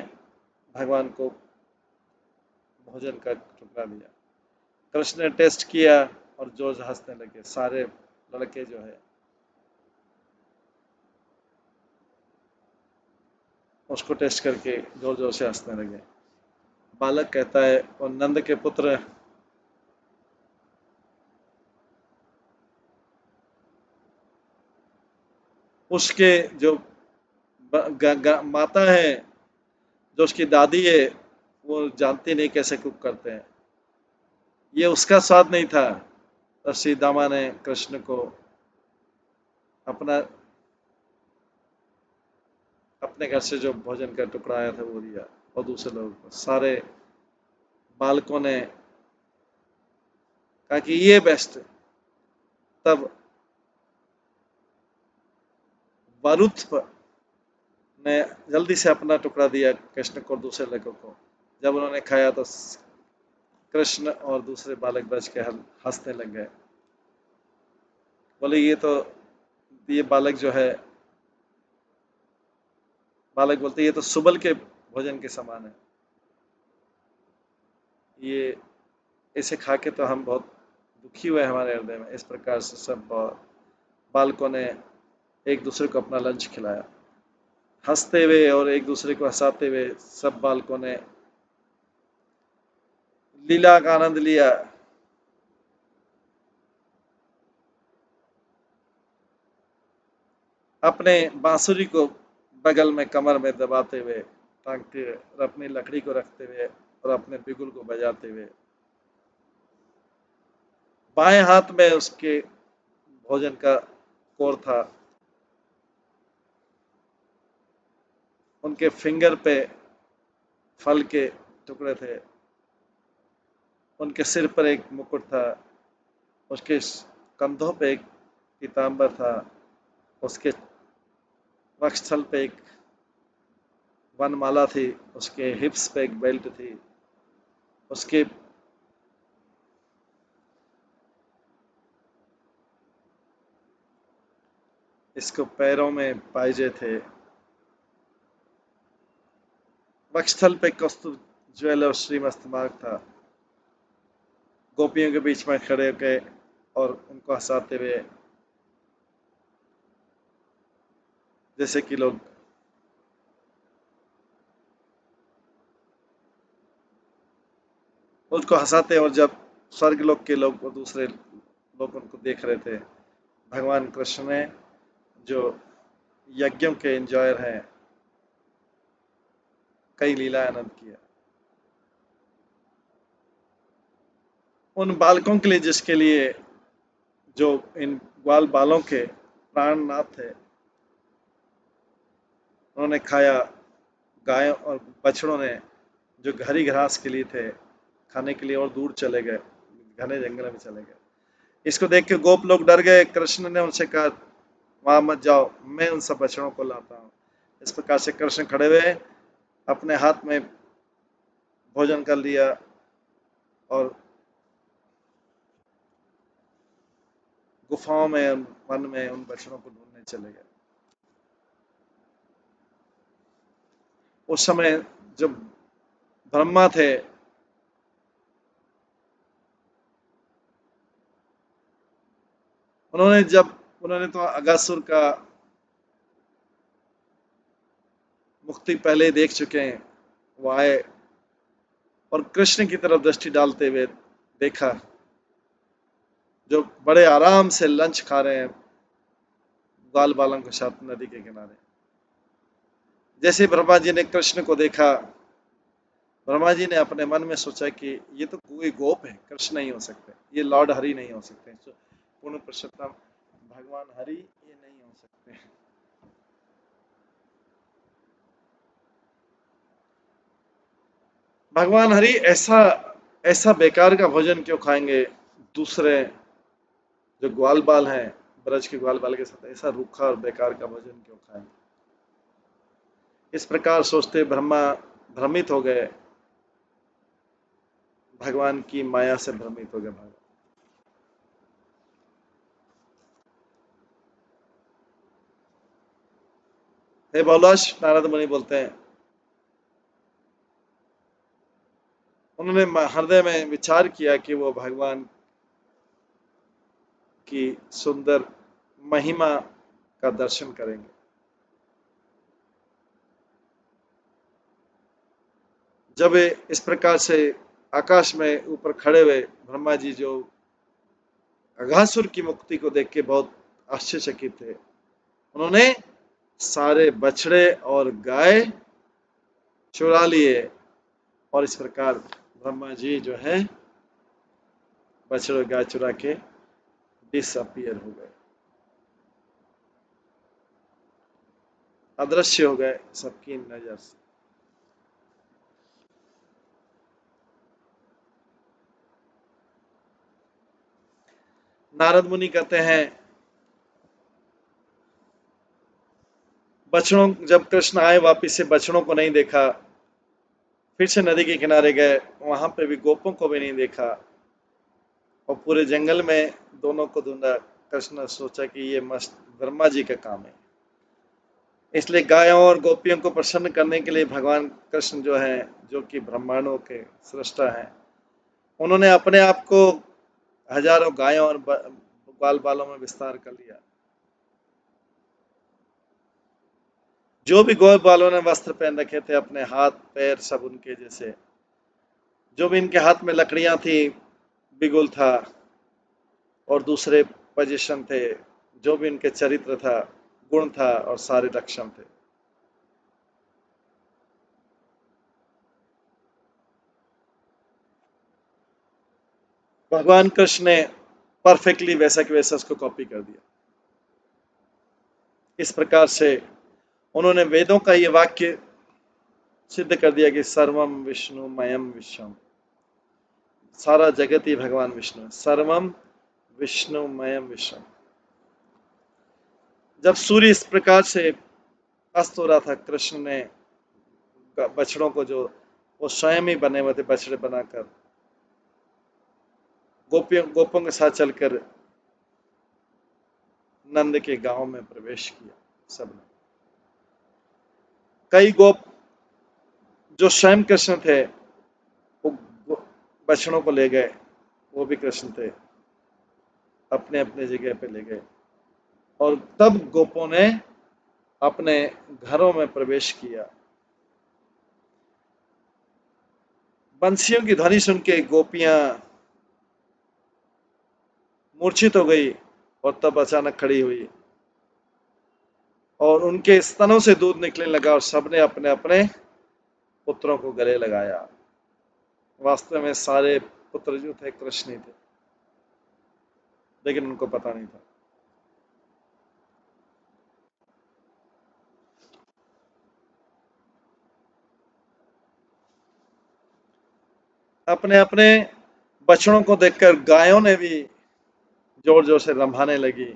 भगवान को भोजन का टुकड़ा दिया। कृष्ण ने टेस्ट किया और जोर से हंसने लगे। सारे लड़के जो है उसको टेस्ट करके जोर जोर से हंसने लगे। बालक कहता है और नंद के पुत्र उसके जो माता है, जो उसकी दादी है, वो जानती नहीं कैसे कुक करते हैं। ये उसका स्वाद नहीं था। तो श्री दामा ने कृष्ण को अपना अपने घर से जो भोजन का टुकड़ा आया था वो दिया। और दूसरे लोगों को, सारे बालकों ने कहा कि ये बेस्ट है। तब वरुथ ने जल्दी से अपना टुकड़ा दिया कृष्ण को और दूसरे लड़कों को। जब उन्होंने खाया तो कृष्ण और दूसरे बालक बच के हंसने लग गए। बोले ये बालक जो है, बालक बोलते ये तो सुबल के भोजन के समान है। ये इसे खा के तो हम बहुत दुखी हुए हमारे हृदय में। इस प्रकार से सब बालकों ने एक दूसरे को अपना लंच खिलाया। हंसते हुए और एक दूसरे को हंसाते हुए सब बालकों ने लीला का आनंद लिया। अपने बांसुरी को बगल में कमर में दबाते हुए, टांगते हुए और अपनी लकड़ी को रखते हुए और अपने बिगुल को बजाते हुए, बाएं हाथ में उसके भोजन का कोर था, उनके फिंगर पे फल के टुकड़े थे, उनके सिर पर एक मुकुट था, उसके कंधों पे एक पीताम्बर था, उसके वक्षस्थल पे एक वनमाला थी, उसके हिप्स पे एक बेल्ट थी, उसके इसको पैरों में पायजे थे, वक्षस्थल पे कस्तूर ज्वेल और श्रीमस्तमार्ग था। गोपियों के बीच में खड़े होकर और उनको हंसाते हुए, जैसे कि लोग उसको हंसाते हैं। और जब स्वर्ग लोक के लोग और दूसरे लोग उनको देख रहे थे, भगवान कृष्ण ने जो यज्ञों के एंजॉयर हैं, कई लीला आनंद किया। उन बालकों के लिए जिसके लिए जो इन ग्वाल बालों के प्राणनाथ थे, उन्होंने खाया। गायों और बछड़ों ने जो घरी घास के लिए थे खाने के लिए और दूर चले गए, घने जंगल में चले गए। इसको देख के गोप लोग डर गए। कृष्ण ने उनसे कहा वहां मत जाओ, मैं उन सब बछड़ों को लाता हूँ। इस प्रकार से कृष्ण खड़े हुए अपने हाथ में भोजन कर लिया और गुफाओं में वन में उन बछड़ों को ढूंढने चले गए। उस समय जब ब्रह्मा थे, उन्होंने तो अगासुर का मुक्ति पहले देख चुके हैं। वो आए और कृष्ण की तरफ दृष्टि डालते हुए देखा, जो बड़े आराम से लंच खा रहे हैं ग्वाल बालों के साथ नदी के किनारे। जैसे ब्रह्मा जी ने कृष्ण को देखा, ब्रह्मा जी ने अपने मन में सोचा कि ये तो कोई गोप है, कृष्ण नहीं हो सकते, ये लॉर्ड हरि नहीं हो सकते, पूर्ण पुरुषोत्तम भगवान हरि ये नहीं हो सकते। भगवान हरि ऐसा ऐसा बेकार का भोजन क्यों खाएंगे, दूसरे जो ग्वाल बाल हैं, ब्रज के ग्वाल बाल के साथ ऐसा रूखा और बेकार का भोजन क्यों खाएंगे। इस प्रकार सोचते ब्रह्मा भ्रमित हो गए, भगवान की माया से भ्रमित हो गए भगवान। हे बहुलाश, नारद मुनि बोलते हैं, उन्होंने हृदय में विचार किया कि वो भगवान की सुंदर महिमा का दर्शन करेंगे। जब इस प्रकार से आकाश में ऊपर खड़े हुए ब्रह्मा जी जो अघासुर की मुक्ति को देख के बहुत आश्चर्यचकित थे, उन्होंने सारे बछड़े और गाय चुरा लिए, और इस प्रकार ब्रह्मा जी जो है बछड़े और गाय चुरा के डिसअपियर हो गए, अदृश्य हो गए सबकी नजर से। नारद मुनि कहते हैं, बछड़ों जब कृष्ण आए वापिस से बछड़ों को नहीं देखा, फिर से नदी के किनारे गए, वहां पे भी गोपों को भी नहीं देखा, और पूरे जंगल में दोनों को ढूंढा। कृष्ण ने सोचा कि ये मस्त ब्रह्मा जी का काम है, इसलिए गायों और गोपियों को प्रसन्न करने के लिए भगवान कृष्ण जो है, जो कि ब्रह्मांडों के सृष्टा हैं, उन्होंने अपने आप को हजारों गायों और ग्वाल बालों में विस्तार कर लिया। जो भी ग्वाल बालों ने वस्त्र पहन रखे थे, अपने हाथ पैर सब उनके जैसे, जो भी इनके हाथ में लकड़ियां थी, बिगुल था, और दूसरे पोजीशन थे, जो भी इनके चरित्र था, गुण था, और सारे लक्षण थे, भगवान कृष्ण ने परफेक्टली वैसा कि वैसा उसको कॉपी कर दिया। इस प्रकार से उन्होंने वेदों का ये वाक्य सिद्ध कर दिया कि सर्वम विष्णु मयम विश्वम, सारा जगत ही भगवान विष्णु है, सर्वम विष्णु मयम विश्वम। जब सूर्य इस प्रकार से अस्त हो रहा था, कृष्ण ने बछड़ों को, जो वो स्वयं ही बने हुए थे बछड़े बनाकर, गोपों के साथ चलकर नंद के गांव में प्रवेश किया। सबने, कई गोप जो स्वयं कृष्ण थे, वो बछड़ों को ले गए, वो भी कृष्ण थे, अपने अपने जगह पे ले गए, और तब गोपों ने अपने घरों में प्रवेश किया। बंसियों की ध्वनि सुन के गोपियां मूर्छित हो गई, और तब अचानक खड़ी हुई, और उनके स्तनों से दूध निकलने लगा, और सबने अपने अपने पुत्रों को गले लगाया। वास्तव में सारे पुत्र जो थे कृष्ण ही थे, लेकिन उनको पता नहीं था। अपने अपने बछड़ों को देखकर गायों ने भी जोर जोर से रंभाने लगी,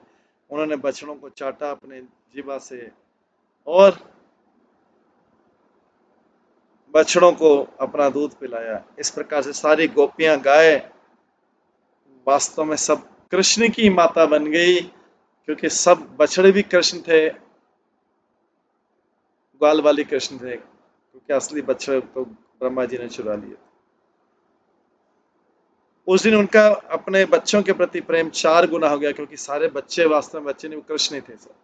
उन्होंने बछड़ों को चाटा अपने जीवा से, और बछड़ों को अपना दूध पिलाया। इस प्रकार से सारी गोपियां गाय वास्तव में सब कृष्ण की माता बन गई, क्योंकि सब बछड़े भी कृष्ण थे, ग्वाल वाली कृष्ण थे, क्योंकि असली बछड़े तो ब्रह्मा जी ने चुरा लिए। उस दिन उनका अपने बच्चों के प्रति प्रेम 4 गुना हो गया, क्योंकि सारे बच्चे वास्तव में बच्चे नहीं, वो कृष्ण ही थे सब।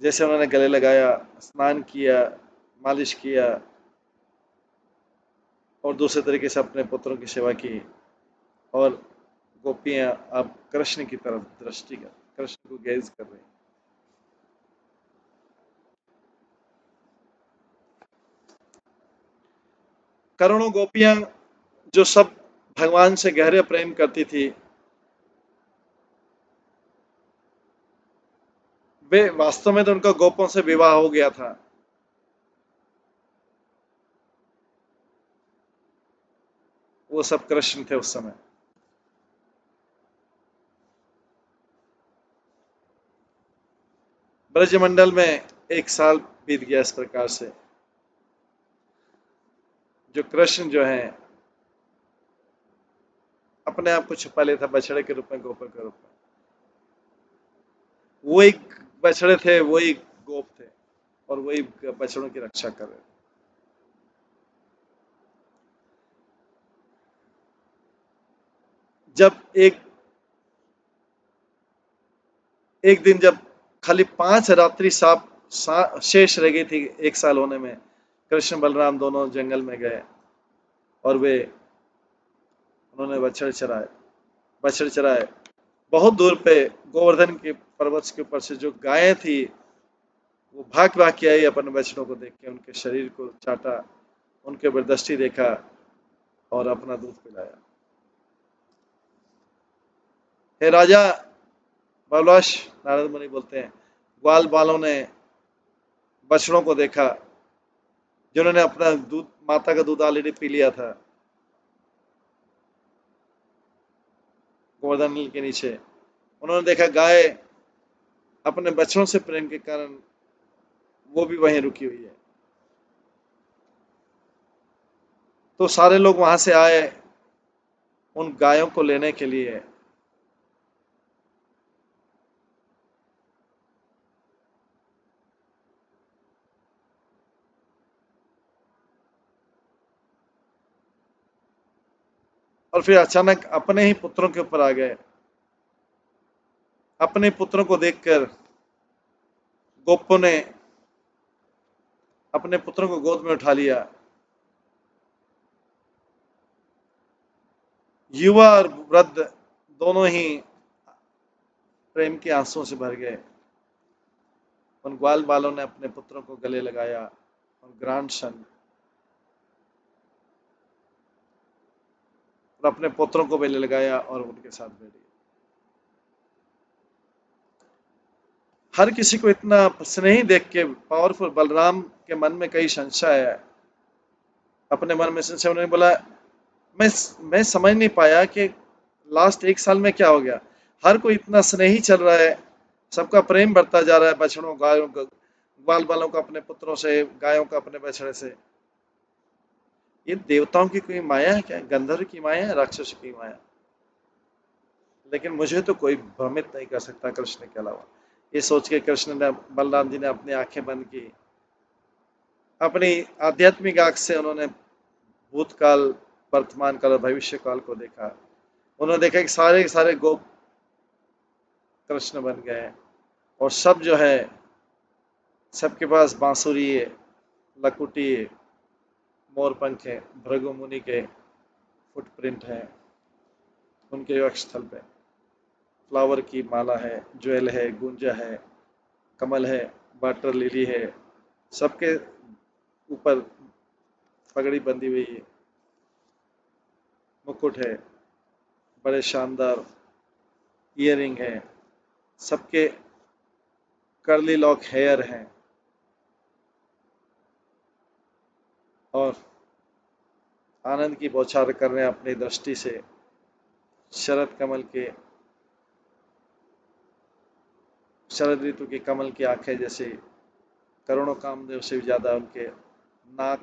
जैसे उन्होंने गले लगाया, स्नान किया, मालिश किया, और दूसरे तरीके से अपने पुत्रों की सेवा की, और गोपियां अब कृष्ण की तरफ दृष्टि कर, कृष्ण को गेज कर रही। करोड़ों गोपियां जो सब भगवान से गहरे प्रेम करती थी, वे वास्तव में तो उनका गोपों से विवाह हो गया था। वो सब कृष्ण थे उस समय। ब्रजमंडल में एक साल बीत गया इस प्रकार से। जो कृष्ण जो है अपने आप को छुपा लेता बछड़े के रूप में, गोपर के रूप में। वो एक बछड़े थे, वही गोप थे, और वही बछड़ों की रक्षा कर रहे थे। जब एक दिन जब खाली 5 रात्रि शेष रह गई थी एक साल होने में, कृष्ण बलराम दोनों जंगल में गए और उन्होंने बछड़े चराए। बहुत दूर पे गोवर्धन के पर्वत के ऊपर से जो गायें थी, वो भाग भाग के आई अपने बछड़ों को देख के, उनके शरीर को चाटा, उनके ऊपर दृष्टि देखा और अपना दूध पिलाया। हे राजा बलवाश, नारद मुनि बोलते हैं, ग्वाल बालों ने बछड़ों को देखा जिन्होंने अपना दूध, माता का दूध ऑलरेडी पी लिया था गोवर्धन के नीचे। उन्होंने देखा गाय अपने बछड़ों से प्रेम के कारण वो भी वहीं रुकी हुई है। तो सारे लोग वहां से आए उन गायों को लेने के लिए। और फिर अचानक अपने ही पुत्रों के ऊपर आ गए। अपने पुत्रों को देखकर गोपों ने अपने पुत्रों को गोद में उठा लिया। युवा और वृद्ध दोनों ही प्रेम के आंसुओं से भर गए। उन ग्वाल बालों ने अपने पुत्रों को गले लगाया और ग्रैंड सन और अपने पुत्रों को गले लगाया और उनके साथ बैठी। हर किसी को इतना स्नेही देख के, पावरफुल बलराम के मन में कई संशय है। अपने मन में संशय, उन्होंने बोला, मैं मैं समझ नहीं पाया कि लास्ट एक साल में क्या हो गया। हर कोई इतना स्नेही चल रहा है, सबका प्रेम बढ़ता जा रहा है, बछड़ों गायों का, ग्वाल बालों का अपने पुत्रों से, गायों का अपने बछड़े से। ये देवताओं की कोई माया है क्या? गंधर्व की माया है, राक्षस की माया? लेकिन मुझे तो कोई भ्रमित नहीं कर सकता कृष्ण के अलावा। ये सोच के कृष्ण ने, बलराम जी ने अपनी आंखें बंद की। अपनी आध्यात्मिक आंख से उन्होंने भूतकाल, वर्तमान काल और भविष्य काल को देखा। उन्होंने देखा कि सारे के सारे गोप कृष्ण बन गए और सब जो है, सबके पास बांसुरी है, लकुटी है, मोर पंख है, भृगु मुनि के फुटप्रिंट है उनके वक्षस्थल पे, फ्लावर की माला है, ज्वेल है, गुंजा है, कमल है, वाटर लिली है, सबके ऊपर पगड़ी बंधी हुई है, मुकुट है, बड़े शानदार ईयरिंग है, सबके कर्ली लॉक हेयर हैं और आनंद की बौछार कर रहे हैं अपनी दृष्टि से। शरद कमल के, शरद ऋतु की कमल की आंखें जैसे करोड़ों कामदेव से भी ज्यादा, उनके नाक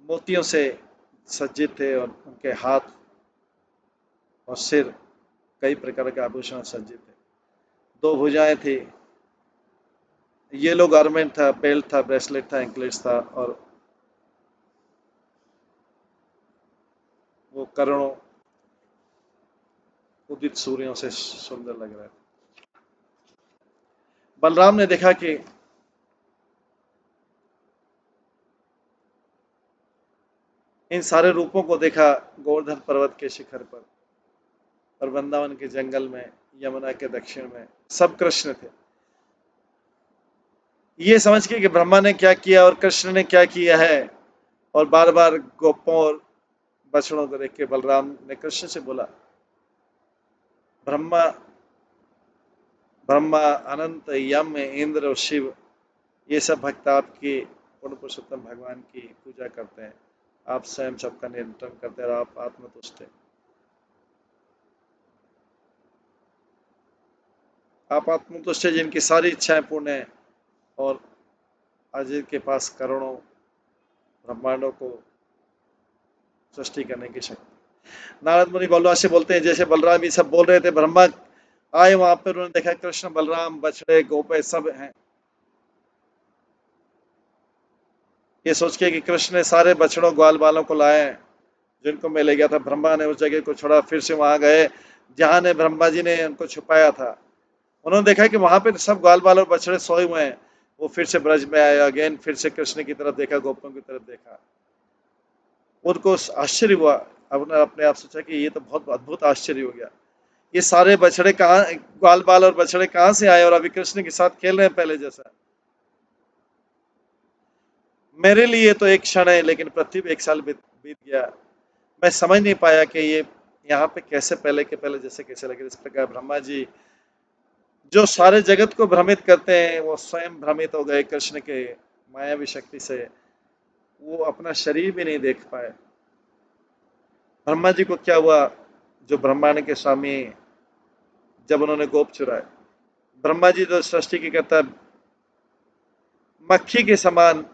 मोतियों से सज्जित थे और उनके हाथ और सिर कई प्रकार के आभूषण सज्जित थे। 2 भुजाएं थी, येलो गारमेंट था, बेल्ट था, ब्रेसलेट था, एंकलेट्स था, और वो करोड़ों उदित सूर्यों से सुंदर लग रहा था। बलराम ने देखा कि इन सारे रूपों को देखा गोवर्धन पर्वत के शिखर पर और वृंदावन के जंगल में, यमुना के दक्षिण में सब कृष्ण थे। ये समझ के कि ब्रह्मा ने क्या किया और कृष्ण ने क्या किया है, और बार बार गोपों और बछड़ों को देख के बलराम ने कृष्ण से बोला, ब्रह्मा ब्रह्मा अनंत यम इंद्र और शिव, ये सब भक्त आपके पूर्ण पुरुषोत्तम भगवान की पूजा करते हैं। आप स्वयं सबका नियंत्रण करते हैं और आप आत्मतुष्ट हैं। आप आत्मतुष्ट हैं जिनकी सारी इच्छाएं पूर्ण हैं और अजय के पास करोड़ों ब्रह्मांडों को सृष्टि करने की शक्ति। नारद मुनि बलराम से बोलते हैं, जैसे बलराम ये सब बोल रहे थे, ब्रह्मा आए वहां पर, उन्होंने देखा कृष्ण बलराम बछड़े गोपे सब हैं। ये सोच के कि कृष्ण ने सारे बछड़ों ग्वाल बालों को लाए हैं जिनको मैं ले गया था। ब्रह्मा ने उस जगह को छोड़ा, फिर से वहां गए जहां ने ब्रह्मा जी ने उनको छुपाया था। उन्होंने देखा कि वहां पे सब ग्वाल बाल और बछड़े सोए हुए हैं। वो फिर से ब्रज में आए, अगेन फिर से कृष्ण की तरफ देखा, गोपों की तरफ देखा। उनको आश्चर्य हुआ। अब अपने आप सोचा कि ये तो बहुत अद्भुत आश्चर्य हो गया, ये सारे बछड़े कहाँ, ग्वाल बाल और बछड़े कहाँ से आए और अभी कृष्ण के साथ खेल रहे हैं पहले जैसा। मेरे लिए तो एक क्षण है, लेकिन पृथ्वी पे एक साल बीत गया। मैं समझ नहीं पाया कि ये यहाँ पे कैसे पहले के पहले जैसे कैसे लगे। इस प्रकार ब्रह्मा जी जो सारे जगत को भ्रमित करते हैं, वो स्वयं भ्रमित हो गए कृष्ण के मायावी शक्ति से। वो अपना शरीर भी नहीं देख पाए। ब्रह्मा जी को क्या हुआ, जो ब्रह्मांड के स्वामी, जब उन्होंने गोप चुराए, ब्रह्मा जी जो सृष्टि की करता, मक्खी के समान,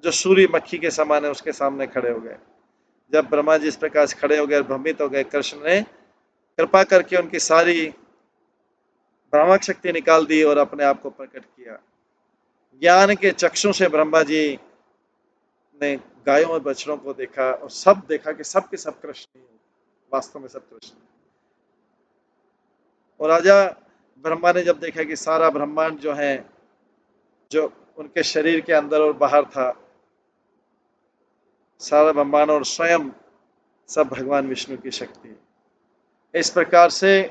जो सूर्य मक्खी के समान है, उसके सामने खड़े हो गए। जब ब्रह्मा जी इस प्रकार से खड़े हो गए, भ्रमित हो गए, कृष्ण ने कृपा करके उनकी सारी भ्रामक शक्ति निकाल दी और अपने आप को प्रकट किया। ज्ञान के चक्षु से ब्रह्मा जी ने गायों और बछड़ों को देखा और सब देखा कि सब के सब कृष्ण ही, वास्तव में सब कृष्ण। और राजा ब्रह्मा ने जब देखा कि सारा ब्रह्मांड जो है, जो उनके शरीर के अंदर और बाहर था, सारा ब्रह्मांड और स्वयं सब भगवान विष्णु की शक्ति। इस प्रकार से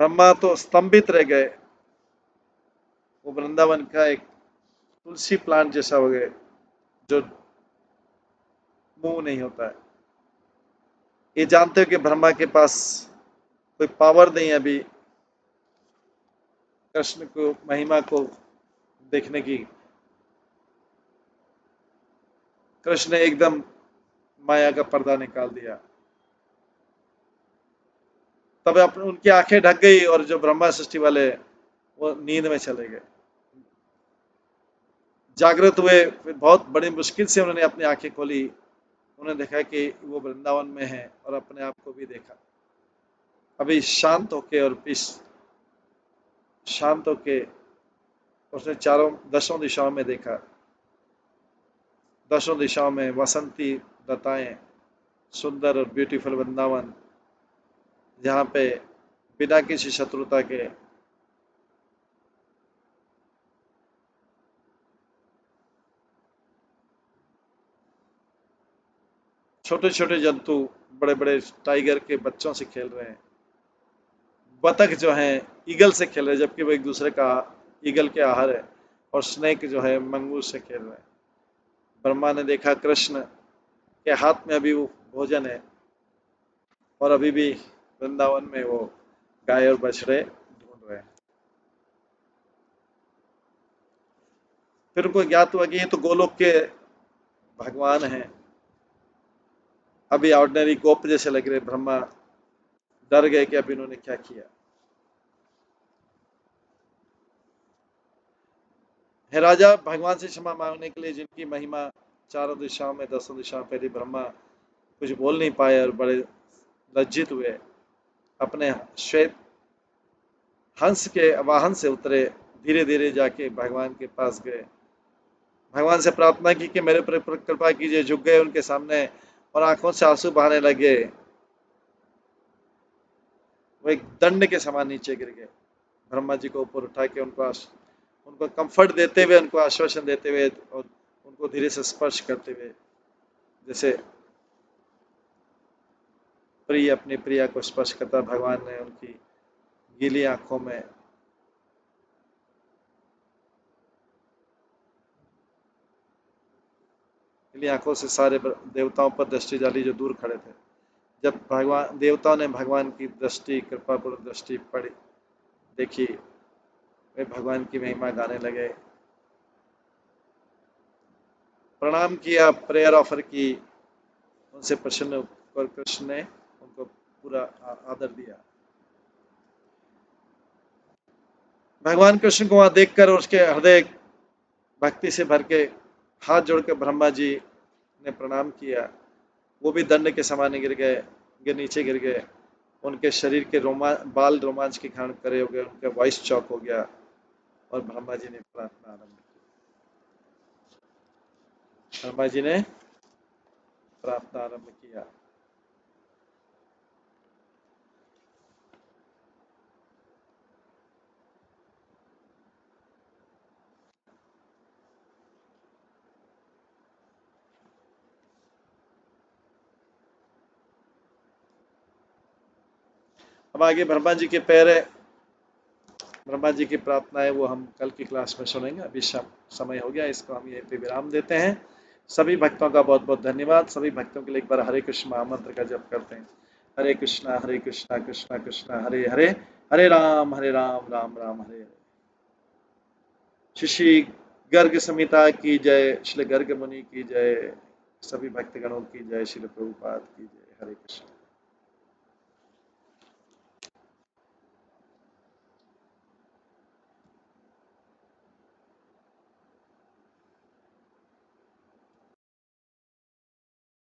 ब्रह्मा तो स्तंभित रह गए। वो वृंदावन का एक तुलसी प्लांट जैसा हो गए, जो मुंह नहीं होता है। ये जानते हो कि ब्रह्मा के पास कोई पावर नहीं है अभी कृष्ण को महिमा को देखने की। कृष्ण ने एकदम माया का पर्दा निकाल दिया। तब अपने उनकी आंखें ढक गई और जो ब्रह्मा सृष्टि वाले, वो नींद में चले गए। जागृत हुए, फिर बहुत बड़ी मुश्किल से उन्होंने अपनी आंखें खोली। उन्होंने देखा कि वो वृंदावन में है और अपने आप को भी देखा। अभी शांत होके और शांत होके उसने चारों दसों दिशाओं में देखा। दसों दिशाओं में वसंती लताएं, सुंदर और ब्यूटीफुल वृंदावन, जहाँ पे बिना किसी शत्रुता के छोटे छोटे जंतु बड़े बड़े टाइगर के बच्चों से खेल रहे हैं। बतख जो है ईगल से खेल रहे हैं, जबकि वो एक दूसरे का ईगल के आहार है। और स्नेक जो है मंगूर से खेल रहे हैं। ब्रह्मा ने देखा कृष्ण के हाथ में अभी वो भोजन है और अभी भी वृंदावन में वो गाय और बछड़े ढूंढ रहे हैं। फिर उनको ज्ञात हुआ कि ये तो गोलोक के भगवान हैं। अभी ऑर्डिनरी गोप जैसे लग रहे। ब्रह्मा डर गए कि अब इन्होंने क्या किया। हे राजा, भगवान से क्षमा मांगने के लिए, जिनकी महिमा चारों दिशाओं में, दसों दिशाओं में फैली, ब्रह्मा कुछ बोल नहीं पाए और बड़े लज्जित हुए। अपने श्वेत हंस के वाहन से उतरे, धीरे धीरे जाके भगवान के पास गए। भगवान से प्रार्थना की कि मेरे पर कृपा कीजिए। झुक गए उनके सामने और आंखों से आंसू बहाने लगे। वो एक दंड के समान नीचे गिर गए। ब्रह्मा जी को ऊपर उठा के उनको कंफर्ट देते हुए, उनको आश्वासन देते हुए और उनको धीरे से स्पर्श करते हुए, जैसे प्रिय अपनी प्रिया को स्पर्श करता, भगवान ने उनकी गीली आंखों में पीली आंखों से सारे देवताओं पर दृष्टि डाली जो दूर खड़े थे। जब भगवान देवताओं ने भगवान की दृष्टि, कृपापूर्ण दृष्टि पड़ी देखी, वे भगवान की महिमा गाने लगे, प्रणाम किया, प्रेयर ऑफर की, उनसे प्रसन्न होकर कृष्ण ने उनको पूरा आदर दिया। भगवान कृष्ण को वहां देखकर उसके हृदय भक्ति से भर के हाथ जोड़कर ब्रह्मा जी ने प्रणाम किया। वो भी दंड के समान गिर गए, नीचे गिर गए। उनके शरीर के बाल रोमांच के कारण खड़े हो गए, उनका वॉइस चौक हो गया और ब्रह्मा जी ने प्रार्थना आरंभ की। ब्रह्मा जी ने प्रार्थना आरंभ किया। अब आगे ब्रह्मा जी के पैर है, ब्रह्मा जी की प्रार्थना है, वो हम कल की क्लास में सुनेंगे। अभी समय हो गया, इसको हम यहीं पे विराम देते हैं। सभी भक्तों का बहुत बहुत धन्यवाद। सभी भक्तों के लिए एक बार हरे कृष्ण महामंत्र का जप करते हैं। हरे कृष्णा कृष्णा कृष्णा हरे हरे, हरे राम राम राम हरे हरे। श्री गर्ग संहिता की जय, श्री गर्ग मुनि की जय, सभी भक्तगणों की जय, श्री प्रभुपाद की जय। हरे कृष्ण।